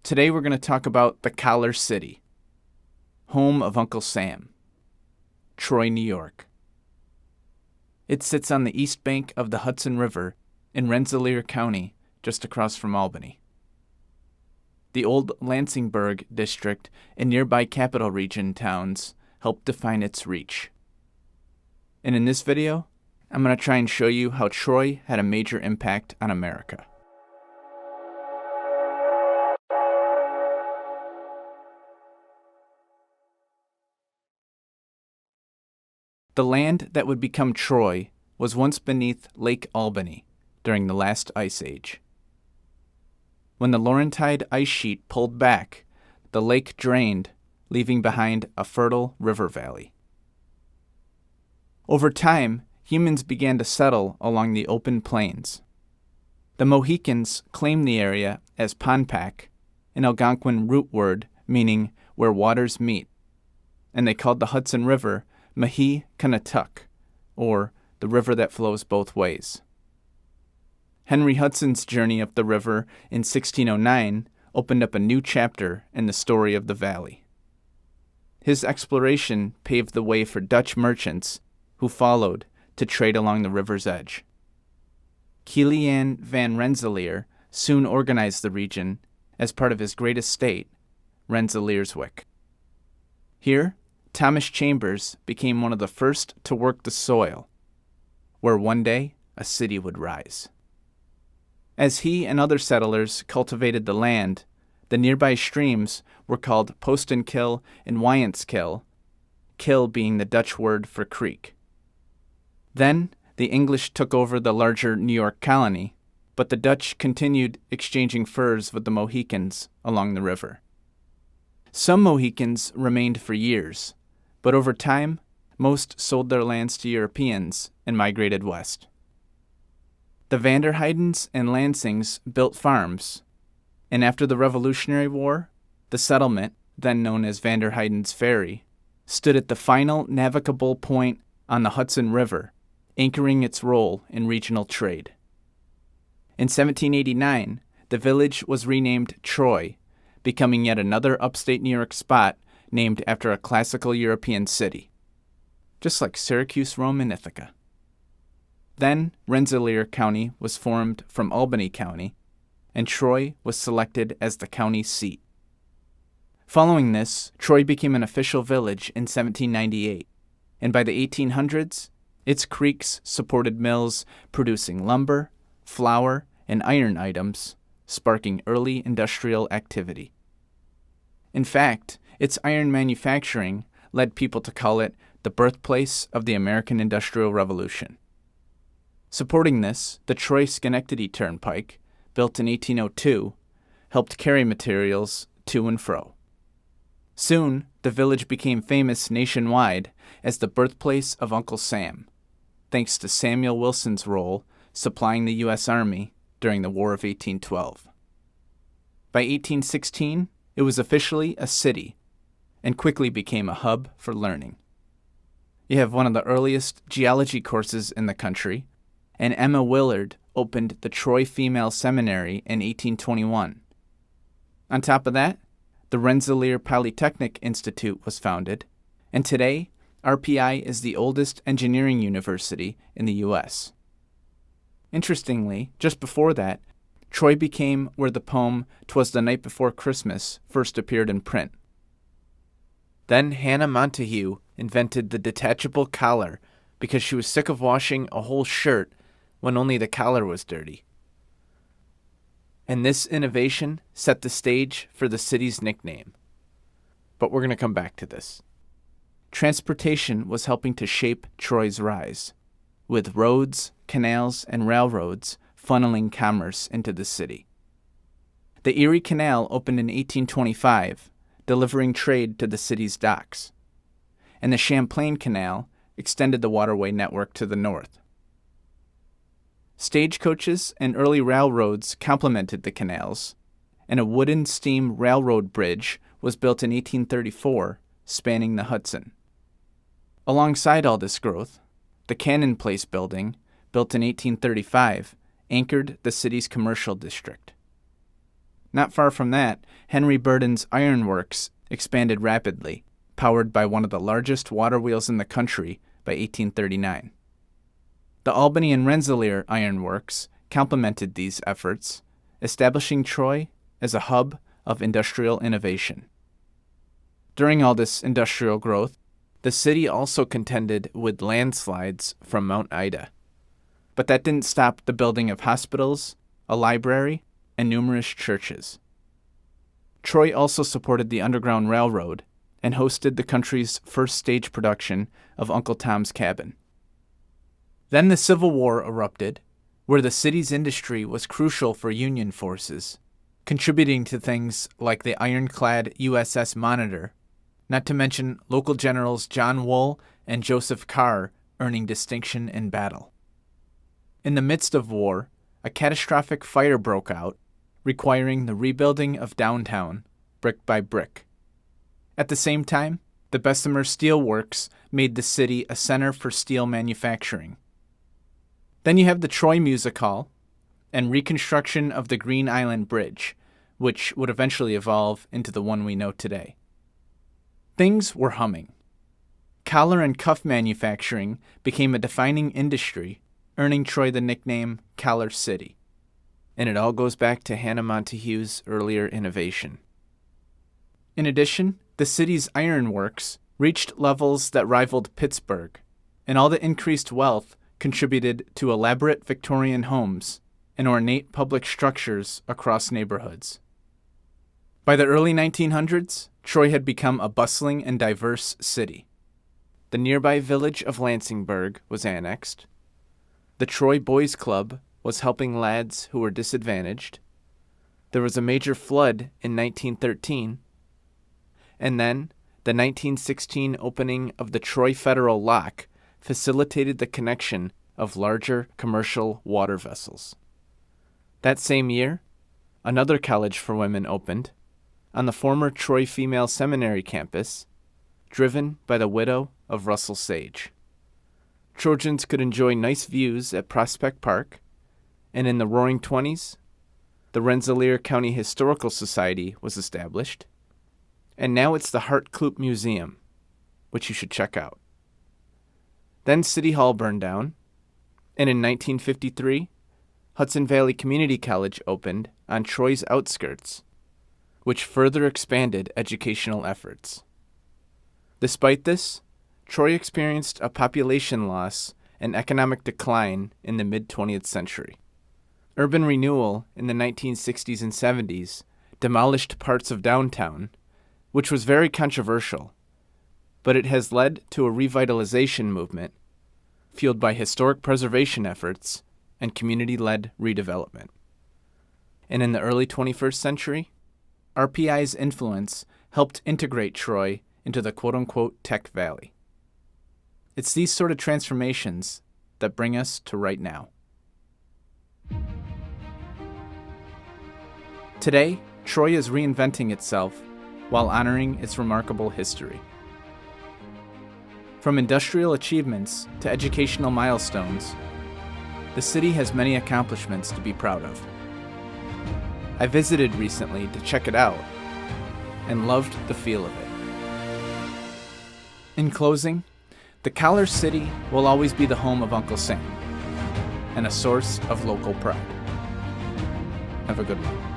Today we're going to talk about the Collar City, home of Uncle Sam, Troy, New York. It sits on the east bank of the Hudson River in Rensselaer County, just across from Albany. The old Lansingburg district and nearby capital region towns help define its reach. And in this video, I'm going to try and show you how Troy had a major impact on America. The land that would become Troy was once beneath Lake Albany during the last ice age. When the Laurentide ice sheet pulled back, the lake drained, leaving behind a fertile river valley. Over time, humans began to settle along the open plains. The Mohicans claimed the area as Ponpac, an Algonquin root word meaning where waters meet, and they called the Hudson River Mahi-Connatuck, or the river that flows both ways. Henry Hudson's journey up the river in 1609 opened up a new chapter in the story of the valley. His exploration paved the way for Dutch merchants who followed to trade along the river's edge. Kilian van Rensselaer soon organized the region as part of his great estate, Rensselaerswyck. Here, Thomas Chambers became one of the first to work the soil, where one day a city would rise. As he and other settlers cultivated the land, the nearby streams were called Postenkill and Wyantskill, kill being the Dutch word for creek. Then, the English took over the larger New York colony, but the Dutch continued exchanging furs with the Mohicans along the river. Some Mohicans remained for years, but over time, most sold their lands to Europeans and migrated west. The Vanderheidens and Lansings built farms, and after the Revolutionary War, the settlement, then known as Vanderheiden's Ferry, stood at the final navigable point on the Hudson River, anchoring its role in regional trade. In 1789, the village was renamed Troy, becoming yet another upstate New York spot named after a classical European city, just like Syracuse, Rome, and Ithaca. Then, Rensselaer County was formed from Albany County, and Troy was selected as the county seat. Following this, Troy became an official village in 1798, and by the 1800s, its creeks supported mills producing lumber, flour, and iron items, sparking early industrial activity. In fact, its iron manufacturing led people to call it the birthplace of the American Industrial Revolution. Supporting this, the Troy-Schenectady Turnpike, built in 1802, helped carry materials to and fro. Soon, the village became famous nationwide as the birthplace of Uncle Sam, thanks to Samuel Wilson's role supplying the U.S. Army during the War of 1812. By 1816, it was officially a city and quickly became a hub for learning. You have one of the earliest geology courses in the country, and Emma Willard opened the Troy Female Seminary in 1821. On top of that, the Rensselaer Polytechnic Institute was founded, and today, RPI is the oldest engineering university in the U.S. Interestingly, just before that, Troy became where the poem "'Twas the Night Before Christmas" first appeared in print. Then Hannah Montague invented the detachable collar because she was sick of washing a whole shirt when only the collar was dirty. And this innovation set the stage for the city's nickname. But we're going to come back to this. Transportation was helping to shape Troy's rise, with roads, canals, and railroads funneling commerce into the city. The Erie Canal opened in 1825, delivering trade to the city's docks, and the Champlain Canal extended the waterway network to the north. Stagecoaches and early railroads complemented the canals, and a wooden steam railroad bridge was built in 1834, spanning the Hudson. Alongside all this growth, the Cannon Place building, built in 1835, anchored the city's commercial district. Not far from that, Henry Burden's ironworks expanded rapidly, powered by one of the largest water wheels in the country by 1839. The Albany and Rensselaer ironworks complemented these efforts, establishing Troy as a hub of industrial innovation. During all this industrial growth, the city also contended with landslides from Mount Ida. But that didn't stop the building of hospitals, a library, and numerous churches. Troy also supported the Underground Railroad and hosted the country's first stage production of Uncle Tom's Cabin. Then the Civil War erupted, where the city's industry was crucial for Union forces, contributing to things like the ironclad USS Monitor, not to mention local generals John Wool and Joseph Carr earning distinction in battle. In the midst of war, a catastrophic fire broke out, requiring the rebuilding of downtown, brick by brick. At the same time, the Bessemer Steel Works made the city a center for steel manufacturing. Then you have the Troy Music Hall and reconstruction of the Green Island Bridge, which would eventually evolve into the one we know today. Things were humming. Collar and cuff manufacturing became a defining industry, earning Troy the nickname Collar City. And it all goes back to Hannah Montague's earlier innovation. In addition, the city's ironworks reached levels that rivaled Pittsburgh, and all the increased wealth contributed to elaborate Victorian homes and ornate public structures across neighborhoods. By the early 1900s, Troy had become a bustling and diverse city. The nearby village of Lansingburg was annexed. The Troy Boys Club was helping lads who were disadvantaged. There was a major flood in 1913. And then, the 1916 opening of the Troy Federal Lock facilitated the connection of larger commercial water vessels. That same year, another college for women opened on the former Troy Female Seminary campus, driven by the widow of Russell Sage. Trojans could enjoy nice views at Prospect Park, and in the Roaring Twenties, the Rensselaer County Historical Society was established, and now it's the Hart Kloop Museum, which you should check out. Then City Hall burned down, and in 1953, Hudson Valley Community College opened on Troy's outskirts, which further expanded educational efforts. Despite this, Troy experienced a population loss and economic decline in the mid-20th century. Urban renewal in the 1960s and 70s demolished parts of downtown, which was very controversial, but it has led to a revitalization movement fueled by historic preservation efforts and community-led redevelopment. And in the early 21st century, RPI's influence helped integrate Troy into the quote-unquote Tech Valley. It's these sort of transformations that bring us to right now. Today, Troy is reinventing itself while honoring its remarkable history. From industrial achievements to educational milestones, the city has many accomplishments to be proud of. I visited recently to check it out and loved the feel of it. In closing, the Collar City will always be the home of Uncle Sam and a source of local pride. Have a good one.